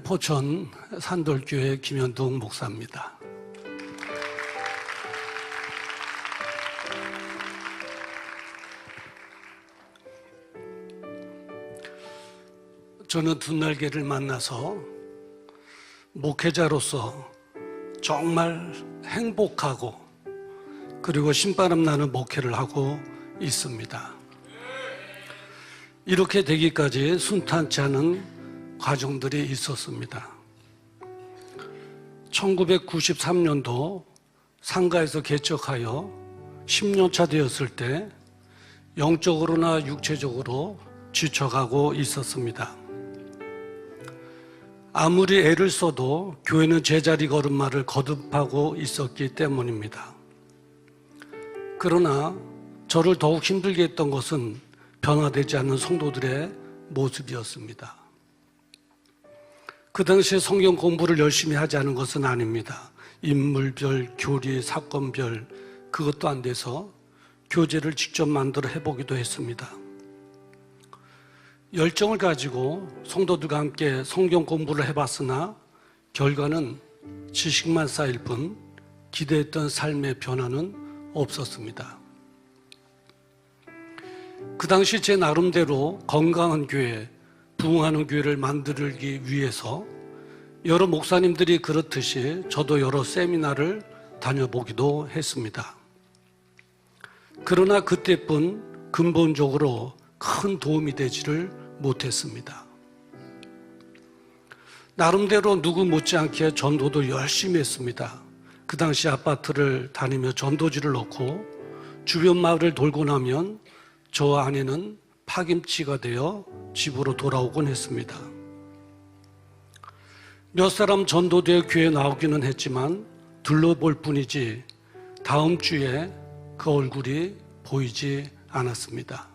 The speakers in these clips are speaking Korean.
포천 산돌교회 김현동 목사입니다. 저는 둔날개를 만나서 목회자로서 정말 행복하고 그리고 신바람 나는 목회를 하고 있습니다. 이렇게 되기까지 순탄치 않은 과정들이 있었습니다. 1993년도 상가에서 개척하여 10년차 되었을 때 영적으로나 육체적으로 지쳐가고 있었습니다. 아무리 애를 써도 교회는 제자리 걸음마를 거듭하고 있었기 때문입니다. 그러나 저를 더욱 힘들게 했던 것은 변화되지 않는 성도들의 모습이었습니다. 그 당시에 성경 공부를 열심히 하지 않은 것은 아닙니다. 인물별, 교리, 사건별 그것도 안 돼서 교재를 직접 만들어 해보기도 했습니다. 열정을 가지고 성도들과 함께 성경 공부를 해봤으나 결과는 지식만 쌓일 뿐 기대했던 삶의 변화는 없었습니다. 그 당시 제 나름대로 건강한 교회, 부흥하는 교회를 만들기 위해서 여러 목사님들이 그렇듯이 저도 여러 세미나를 다녀보기도 했습니다. 그러나 그때뿐 근본적으로 큰 도움이 되지를 못했습니다. 나름대로 누구 못지않게 전도도 열심히 했습니다. 그 당시 아파트를 다니며 전도지를 넣고 주변 마을을 돌고 나면 저 아내는 파김치가 되어 집으로 돌아오곤 했습니다. 몇 사람 전도되어 교회에 나오기는 했지만 둘러볼 뿐이지 다음 주에 그 얼굴이 보이지 않았습니다.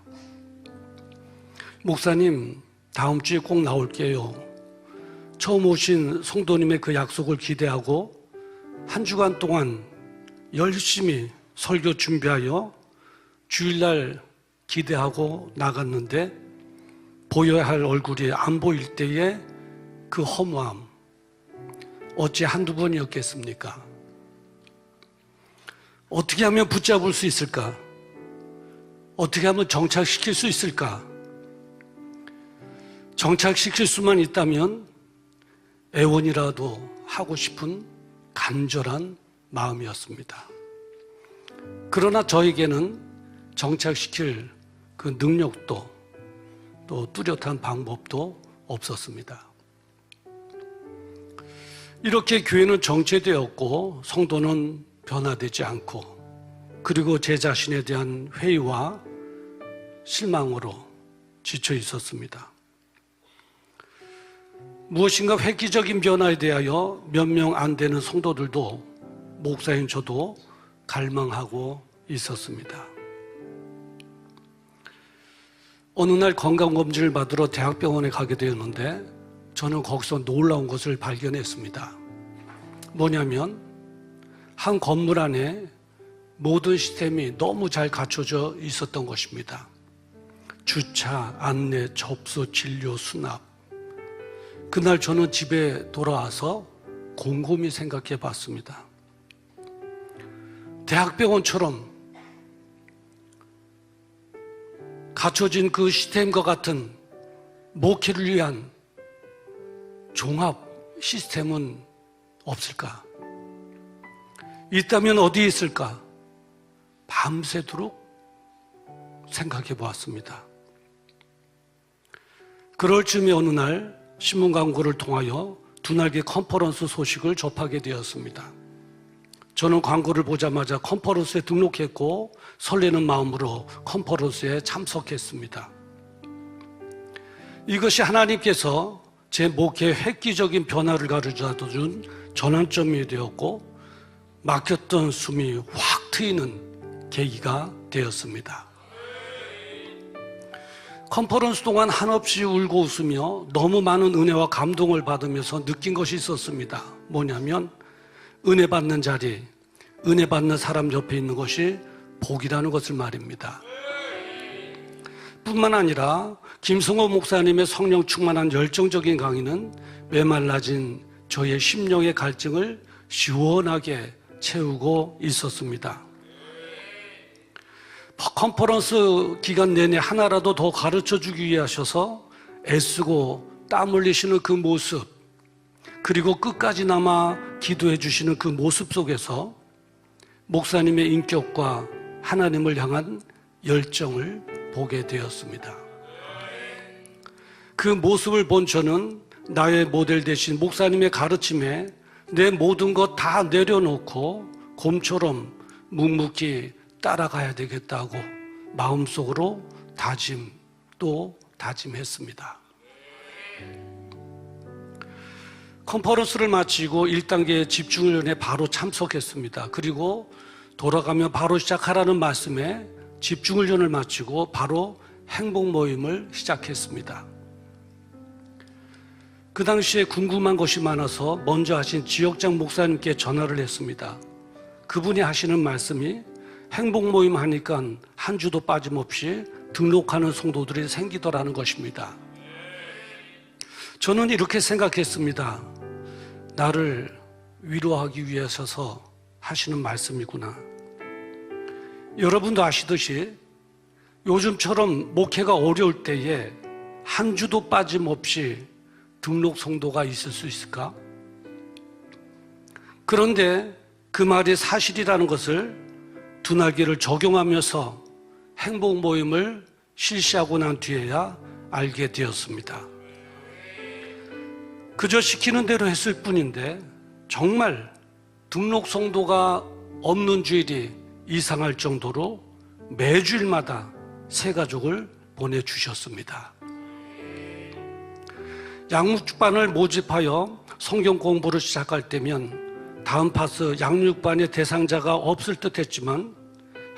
목사님, 다음 주에 꼭 나올게요. 처음 오신 성도님의 그 약속을 기대하고 한 주간 동안 열심히 설교 준비하여 주일날 기대하고 나갔는데 보여야 할 얼굴이 안 보일 때의 그 허무함 어찌 한두 번이었겠습니까? 어떻게 하면 붙잡을 수 있을까? 어떻게 하면 정착시킬 수 있을까? 정착시킬 수만 있다면 애원이라도 하고 싶은 간절한 마음이었습니다. 그러나 저에게는 정착시킬 그 능력도 또 뚜렷한 방법도 없었습니다. 이렇게 교회는 정체되었고 성도는 변화되지 않고 그리고 제 자신에 대한 회의와 실망으로 지쳐 있었습니다. 무엇인가 획기적인 변화에 대하여 몇 명 안 되는 성도들도 목사인 저도 갈망하고 있었습니다. 어느 날 건강검진을 받으러 대학병원에 가게 되었는데 저는 거기서 놀라운 것을 발견했습니다. 뭐냐면 한 건물 안에 모든 시스템이 너무 잘 갖춰져 있었던 것입니다. 주차, 안내, 접수, 진료, 수납. 그날 저는 집에 돌아와서 곰곰이 생각해 봤습니다. 대학병원처럼 갖춰진 그 시스템과 같은 목회를 위한 종합 시스템은 없을까? 있다면 어디에 있을까? 밤새도록 생각해 보았습니다. 그럴 즈음에 어느 날 신문 광고를 통하여 둔날개 컨퍼런스 소식을 접하게 되었습니다. 저는 광고를 보자마자 컨퍼런스에 등록했고 설레는 마음으로 컨퍼런스에 참석했습니다. 이것이 하나님께서 제 목회에 획기적인 변화를 가져다 준 전환점이 되었고 막혔던 숨이 확 트이는 계기가 되었습니다. 컨퍼런스 동안 한없이 울고 웃으며 너무 많은 은혜와 감동을 받으면서 느낀 것이 있었습니다. 뭐냐면 은혜 받는 자리, 은혜 받는 사람 옆에 있는 것이 복이라는 것을 말입니다. 뿐만 아니라 김성호 목사님의 성령 충만한 열정적인 강의는 메말라진 저의 심령의 갈증을 시원하게 채우고 있었습니다. 컨퍼런스 기간 내내 하나라도 더 가르쳐주기 위해 하셔서 애쓰고 땀 흘리시는 그 모습, 그리고 끝까지 남아 기도해 주시는 그 모습 속에서 목사님의 인격과 하나님을 향한 열정을 보게 되었습니다. 그 모습을 본 저는 나의 모델 대신 목사님의 가르침에 내 모든 것 다 내려놓고 곰처럼 묵묵히 따라가야 되겠다고 마음속으로 또 다짐했습니다. 컨퍼런스를 마치고 1단계 집중훈련에 바로 참석했습니다. 그리고 돌아가며 바로 시작하라는 말씀에 집중훈련을 마치고 바로 행복 모임을 시작했습니다. 그 당시에 궁금한 것이 많아서 먼저 하신 지역장 목사님께 전화를 했습니다. 그분이 하시는 말씀이 행복 모임 하니까 한 주도 빠짐없이 등록하는 성도들이 생기더라는 것입니다. 저는 이렇게 생각했습니다. 나를 위로하기 위해서 하시는 말씀이구나. 여러분도 아시듯이 요즘처럼 목회가 어려울 때에 한 주도 빠짐없이 등록 성도가 있을 수 있을까? 그런데 그 말이 사실이라는 것을 두날개를 적용하면서 행복 모임을 실시하고 난 뒤에야 알게 되었습니다. 그저 시키는 대로 했을 뿐인데 정말 등록 성도가 없는 주일이 이상할 정도로 매주일마다 새 가족을 보내주셨습니다. 양육반을 모집하여 성경 공부를 시작할 때면 다음 파스 양육반의 대상자가 없을 듯 했지만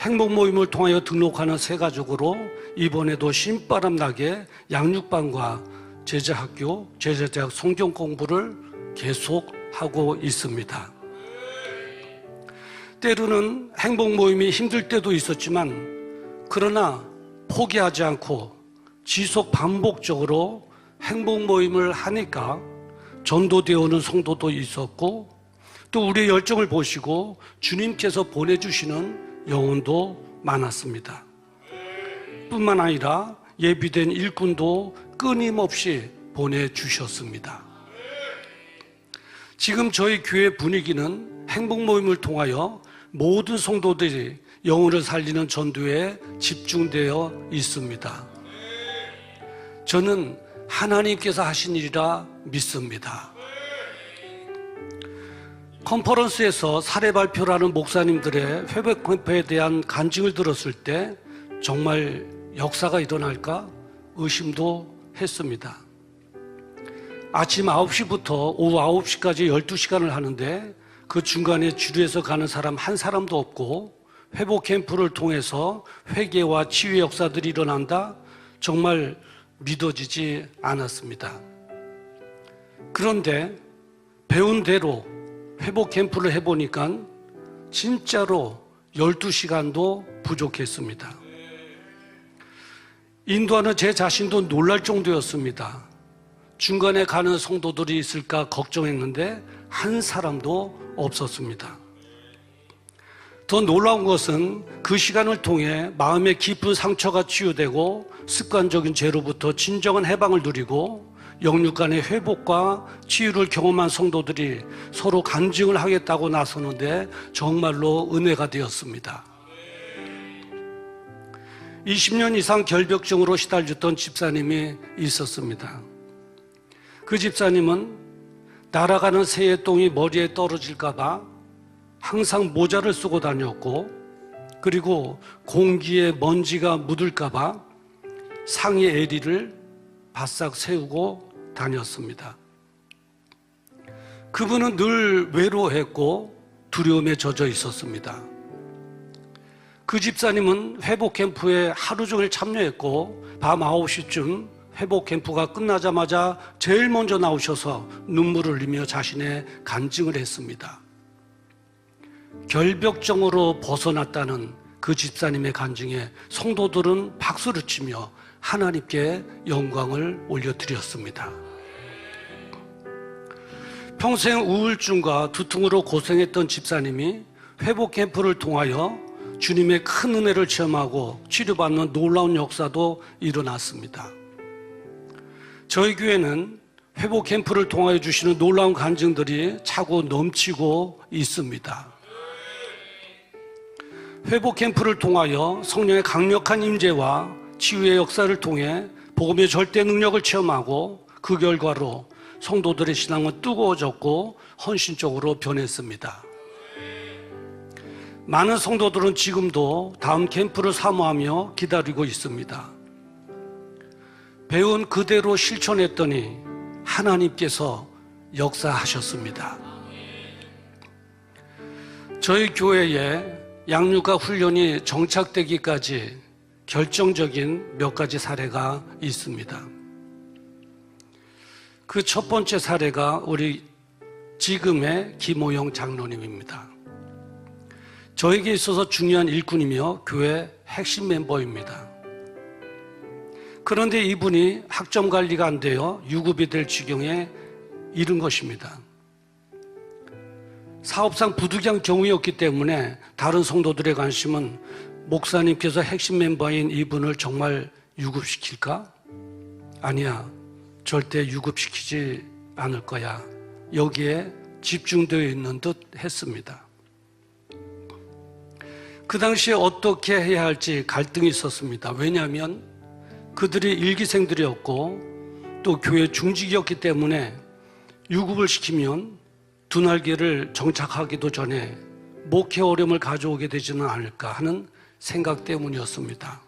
행복 모임을 통하여 등록하는 새 가족으로 이번에도 신바람 나게 양육반과 제자학교, 제자대학 성경 공부를 계속하고 있습니다. 때로는 행복 모임이 힘들 때도 있었지만 그러나 포기하지 않고 지속 반복적으로 행복 모임을 하니까 전도되어 오는 성도도 있었고 또 우리의 열정을 보시고 주님께서 보내주시는 영혼도 많았습니다. 뿐만 아니라 예비된 일꾼도 끊임없이 보내주셨습니다. 지금 저희 교회 분위기는 행복 모임을 통하여 모든 성도들이 영혼을 살리는 전도에 집중되어 있습니다. 저는 하나님께서 하신 일이라 믿습니다. 컨퍼런스에서 사례 발표라는 목사님들의 회복 캠프에 대한 간증을 들었을 때 정말 역사가 일어날까 의심도 했습니다. 아침 9시부터 오후 9시까지 12시간을 하는데 그 중간에 주류에서 가는 사람 한 사람도 없고 회복 캠프를 통해서 회개와 치유의 역사들이 일어난다? 정말 믿어지지 않았습니다. 그런데 배운 대로 회복 캠프를 해보니까 진짜로 12시간도 부족했습니다. 인도하는 제 자신도 놀랄 정도였습니다. 중간에 가는 성도들이 있을까 걱정했는데 한 사람도 없었습니다. 더 놀라운 것은 그 시간을 통해 마음의 깊은 상처가 치유되고 습관적인 죄로부터 진정한 해방을 누리고 영육 간의 회복과 치유를 경험한 성도들이 서로 간증을 하겠다고 나서는데 정말로 은혜가 되었습니다. 20년 이상 결벽증으로 시달렸던 집사님이 있었습니다. 그 집사님은 날아가는 새의 똥이 머리에 떨어질까 봐 항상 모자를 쓰고 다녔고 그리고 공기에 먼지가 묻을까 봐 상의 에리를 바싹 세우고 다녔습니다. 그분은 늘 외로워했고 두려움에 젖어 있었습니다. 그 집사님은 회복 캠프에 하루 종일 참여했고 밤 9시쯤 회복 캠프가 끝나자마자 제일 먼저 나오셔서 눈물을 흘리며 자신의 간증을 했습니다. 결벽증으로 벗어났다는 그 집사님의 간증에 성도들은 박수를 치며 하나님께 영광을 올려드렸습니다. 평생 우울증과 두통으로 고생했던 집사님이 회복 캠프를 통하여 주님의 큰 은혜를 체험하고 치료받는 놀라운 역사도 일어났습니다. 저희 교회는 회복 캠프를 통하여 주시는 놀라운 간증들이 차고 넘치고 있습니다. 회복 캠프를 통하여 성령의 강력한 임재와 치유의 역사를 통해 복음의 절대 능력을 체험하고 그 결과로 성도들의 신앙은 뜨거워졌고 헌신적으로 변했습니다. 많은 성도들은 지금도 다음 캠프를 사모하며 기다리고 있습니다. 배운 그대로 실천했더니 하나님께서 역사하셨습니다. 저희 교회에 양육과 훈련이 정착되기까지 결정적인 몇 가지 사례가 있습니다. 그 첫 번째 사례가 우리 지금의 김호영 장로님입니다. 저에게 있어서 중요한 일꾼이며 교회 핵심 멤버입니다. 그런데 이분이 학점 관리가 안 되어 유급이 될 지경에 이른 것입니다. 사업상 부득이한 경우였기 때문에 다른 성도들의 관심은 목사님께서 핵심 멤버인 이분을 정말 유급시킬까? 아니야, 절대 유급시키지 않을 거야. 여기에 집중되어 있는 듯 했습니다. 그 당시에 어떻게 해야 할지 갈등이 있었습니다. 왜냐하면 그들이 일기생들이었고 또 교회 중직이었기 때문에 유급을 시키면 두 날개를 정착하기도 전에 목회 어려움을 가져오게 되지는 않을까 하는 생각 때문이었습니다.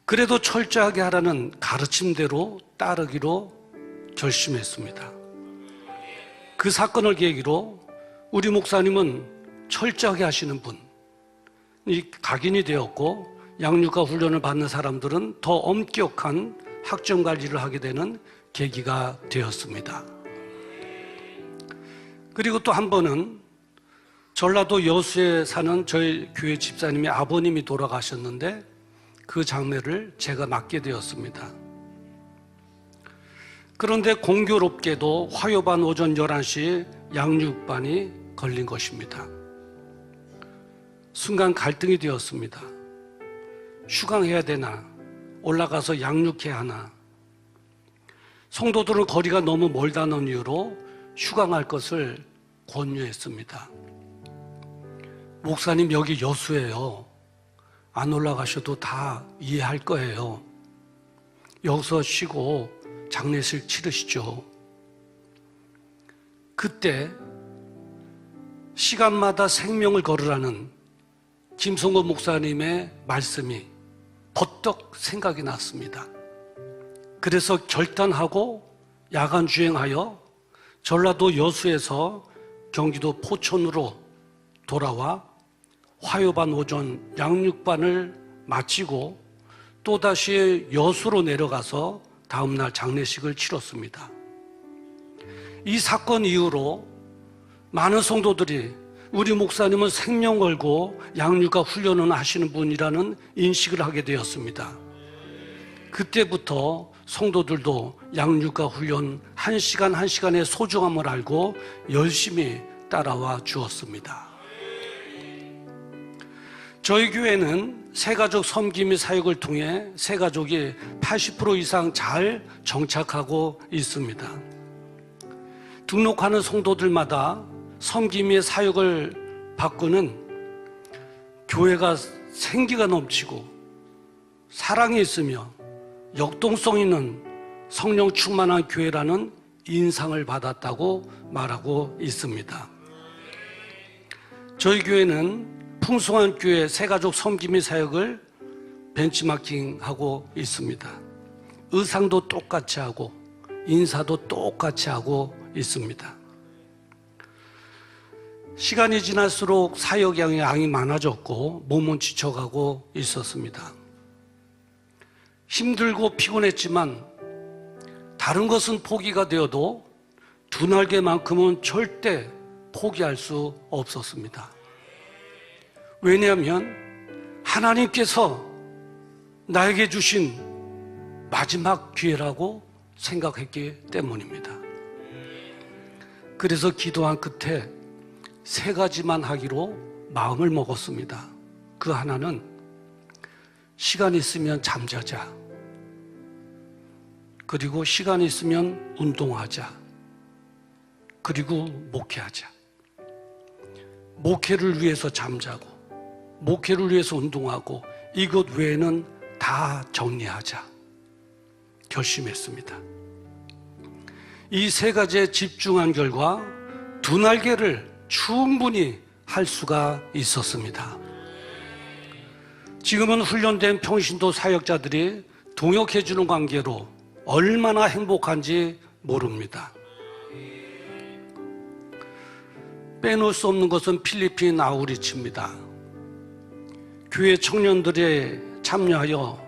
그래도 철저하게 하라는 가르침대로 따르기로 결심했습니다. 그 사건을 계기로 우리 목사님은 철저하게 하시는 분이 각인이 되었고 양육과 훈련을 받는 사람들은 더 엄격한 학점 관리를 하게 되는 계기가 되었습니다. 그리고 또 한 번은 전라도 여수에 사는 저희 교회 집사님의 아버님이 돌아가셨는데 그 장례를 제가 맡게 되었습니다. 그런데 공교롭게도 화요반 오전 11시 양육반이 걸린 것입니다. 순간 갈등이 되었습니다. 휴강해야 되나? 올라가서 양육해야 하나? 성도들은 거리가 너무 멀다는 이유로 휴강할 것을 권유했습니다. 목사님 여기 여수예요. 안 올라가셔도 다 이해할 거예요. 여기서 쉬고 장례식 치르시죠. 그때 시간마다 생명을 걸으라는 김성건 목사님의 말씀이 버떡 생각이 났습니다. 그래서 결단하고 야간 주행하여 전라도 여수에서 경기도 포천으로 돌아와 화요반 오전 양육반을 마치고 또다시 여수로 내려가서 다음날 장례식을 치렀습니다. 이 사건 이후로 많은 성도들이 우리 목사님은 생명 걸고 양육과 훈련을 하시는 분이라는 인식을 하게 되었습니다. 그때부터 성도들도 양육과 훈련 1시간 1시간의 소중함을 알고 열심히 따라와 주었습니다. 저희 교회는 새가족 섬김 및 사역을 통해 새가족이 80% 이상 잘 정착하고 있습니다. 등록하는 성도들마다 섬김 및 사역을 바꾸는 교회가 생기가 넘치고 사랑이 있으며 역동성 있는 성령 충만한 교회라는 인상을 받았다고 말하고 있습니다. 저희 교회는 풍성한 교회 새가족 섬김 및 사역을 벤치마킹하고 있습니다. 의상도 똑같이 하고 인사도 똑같이 하고 있습니다. 시간이 지날수록 사역량이 양이 많아졌고 몸은 지쳐가고 있었습니다. 힘들고 피곤했지만 다른 것은 포기가 되어도 두 날개만큼은 절대 포기할 수 없었습니다. 왜냐하면 하나님께서 나에게 주신 마지막 기회라고 생각했기 때문입니다. 그래서 기도한 끝에 3가지만 하기로 마음을 먹었습니다. 그 하나는 시간 있으면 잠자자. 그리고 시간 있으면 운동하자. 그리고 목회하자. 목회를 위해서 잠자고, 목회를 위해서 운동하고, 이것 외에는 다 정리하자. 결심했습니다. 이 3가지에 집중한 결과 2날개를 충분히 할 수가 있었습니다. 지금은 훈련된 평신도 사역자들이 동역해주는 관계로 얼마나 행복한지 모릅니다. 빼놓을 수 없는 것은 필리핀 아우리치입니다. 교회 청년들이 참여하여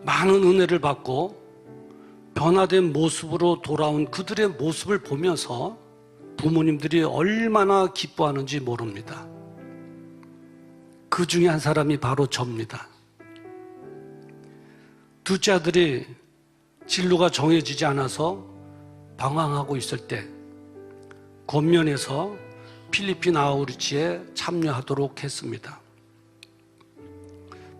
많은 은혜를 받고 변화된 모습으로 돌아온 그들의 모습을 보면서 부모님들이 얼마나 기뻐하는지 모릅니다. 그 중에 한 사람이 바로 저입니다. 둘째 아들이 진로가 정해지지 않아서 방황하고 있을 때 권면에서 필리핀 아우리치에 참여하도록 했습니다.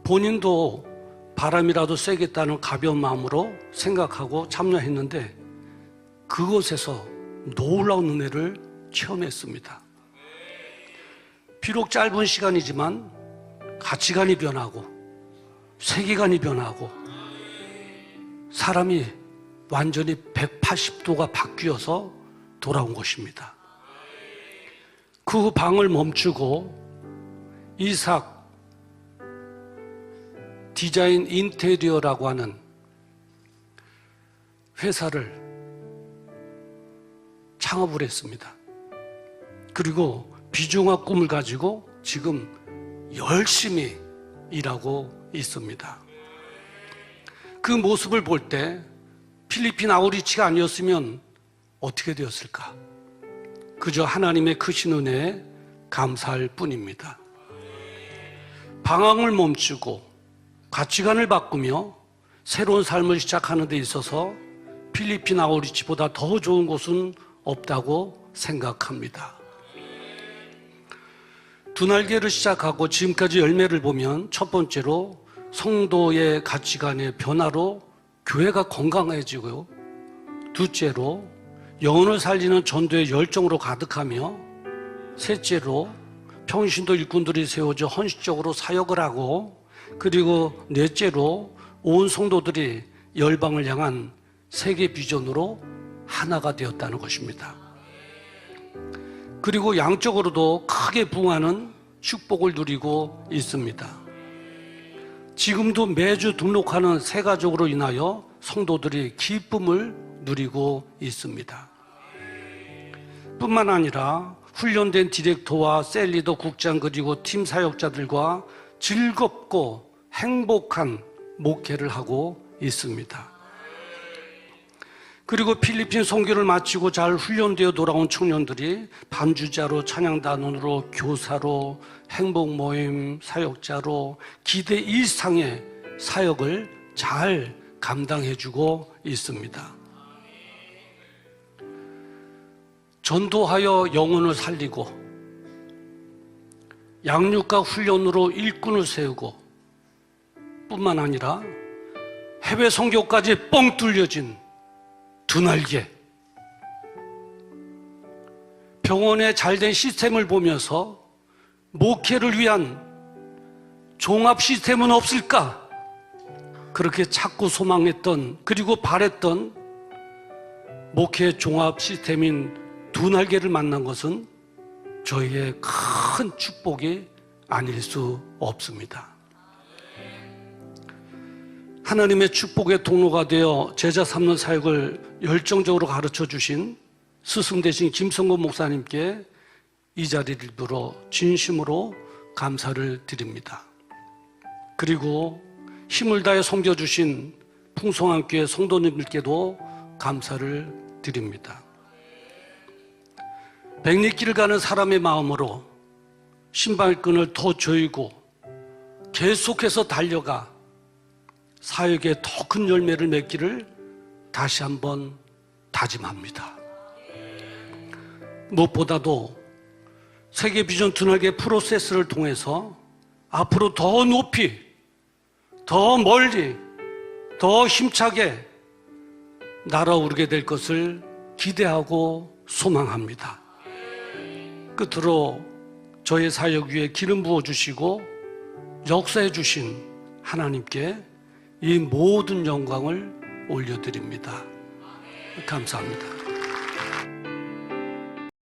본인도 바람이라도 쐬겠다는 가벼운 마음으로 생각하고 참여했는데 그곳에서 놀라운 은혜를 체험했습니다. 비록 짧은 시간이지만 가치관이 변하고 세계관이 변하고 사람이 완전히 180도가 바뀌어서 돌아온 것입니다. 그 방을 멈추고 이삭 디자인 인테리어라고 하는 회사를 창업을 했습니다. 그리고 비중화 꿈을 가지고 지금 열심히 일하고 있습니다. 그 모습을 볼 때 필리핀 아우리치가 아니었으면 어떻게 되었을까? 그저 하나님의 크신 은혜에 감사할 뿐입니다. 방황을 멈추고 가치관을 바꾸며 새로운 삶을 시작하는 데 있어서 필리핀 아우리치보다 더 좋은 곳은 없다고 생각합니다. 2날개를 시작하고 지금까지 열매를 보면 첫 번째로 성도의 가치관의 변화로 교회가 건강해지고요. 둘째로 영혼을 살리는 전도의 열정으로 가득하며 셋째로 평신도 일꾼들이 세워져 헌신적으로 사역을 하고 그리고 넷째로 온 성도들이 열방을 향한 세계 비전으로 하나가 되었다는 것입니다. 그리고 양적으로도 크게 부흥하는 축복을 누리고 있습니다. 지금도 매주 등록하는 새 가족으로 인하여 성도들이 기쁨을 누리고 있습니다. 뿐만 아니라 훈련된 디렉터와 셀리더 국장 그리고 팀 사역자들과 즐겁고 행복한 목회를 하고 있습니다. 그리고 필리핀 선교를 마치고 잘 훈련되어 돌아온 청년들이 반주자로, 찬양단원으로, 교사로, 행복모임 사역자로 기대 이상의 사역을 잘 감당해주고 있습니다. 전도하여 영혼을 살리고 양육과 훈련으로 일꾼을 세우고 뿐만 아니라 해외 선교까지 뻥 뚫려진 2날개 병원의 잘된 시스템을 보면서 목회를 위한 종합 시스템은 없을까? 그렇게 찾고 소망했던 그리고 바랬던 목회 종합 시스템인 2날개를 만난 것은 저희의 큰 축복이 아닐 수 없습니다. 하나님의 축복의 통로가 되어 제자 삼는 사역을 열정적으로 가르쳐 주신 스승 되신 김성곤 목사님께 이 자리를 빌어 진심으로 감사를 드립니다. 그리고 힘을 다해 섬겨주신 풍성한 교회 성도님들께도 감사를 드립니다. 백리길을 가는 사람의 마음으로 신발끈을 더 조이고 계속해서 달려가 사역에 더 큰 열매를 맺기를 다시 한번 다짐합니다. 무엇보다도 세계 비전 투널계 프로세스를 통해서 앞으로 더 높이, 더 멀리, 더 힘차게 날아오르게 될 것을 기대하고 소망합니다. 끝으로 저의 사역 위에 기름 부어주시고 역사해 주신 하나님께 이 모든 영광을 올려드립니다. 감사합니다.